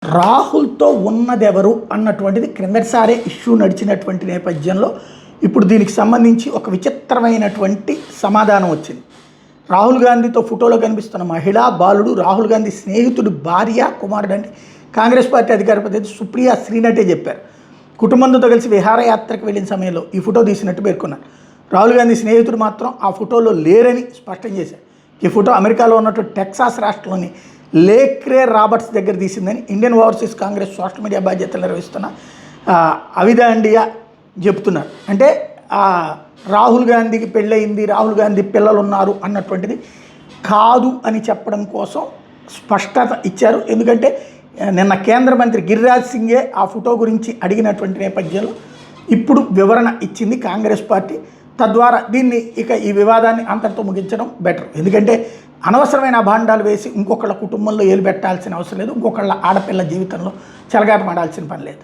రాహుల్తో ఉన్నదెవరు అన్నటువంటిది క్రిందటిసారే ఇష్యూ నడిచినటువంటి నేపథ్యంలో ఇప్పుడు దీనికి సంబంధించి ఒక విచిత్రమైనటువంటి సమాధానం వచ్చింది. రాహుల్ గాంధీతో ఫోటోలో కనిపిస్తున్న మహిళా బాలుడు రాహుల్ గాంధీ స్నేహితుడు భార్య కుమారుడు అంటే కాంగ్రెస్ పార్టీ అధికార ప్రతినిధి సుప్రియా శ్రీనటే చెప్పారు. కుటుంబంతో కలిసి విహారయాత్రకు వెళ్ళిన సమయంలో ఈ ఫోటో తీసినట్టు పేర్కొన్నారు. రాహుల్ గాంధీ స్నేహితుడు మాత్రం ఆ ఫోటోలో లేరని స్పష్టం చేశారు. ఈ ఫోటో అమెరికాలో ఉన్నటువంటి టెక్సాస్ రాష్ట్రంలోని లేక్రే రాబర్ట్స్ దగ్గర తీసిందని ఇండియన్ ఓవర్సీస్ కాంగ్రెస్ సోషల్ మీడియా బాధ్యతలు నిర్వహిస్తున్న అవిదాండియా చెప్తున్నారు. అంటే రాహుల్ గాంధీకి పెళ్ళయింది, రాహుల్ గాంధీ పిల్లలు ఉన్నారు అన్నటువంటిది కాదు అని చెప్పడం కోసం స్పష్టత ఇచ్చారు. ఎందుకంటే నిన్న కేంద్ర మంత్రి గిరిరాజ్ సింగే ఆ ఫోటో గురించి అడిగినటువంటి నేపథ్యంలో ఇప్పుడు వివరణ ఇచ్చింది కాంగ్రెస్ పార్టీ. తద్వారా ఈ వివాదాన్ని అంతటితో ముగించడం బెటర్. ఎందుకంటే అనవసరమైన అభాండాలు వేసి ఇంకొకళ్ళ కుటుంబంలో ఏలు పెట్టాల్సిన అవసరం లేదు, ఇంకొకళ్ళ ఆడపిల్ల జీవితంలో చెలగాటమాడాల్సిన పని లేదు.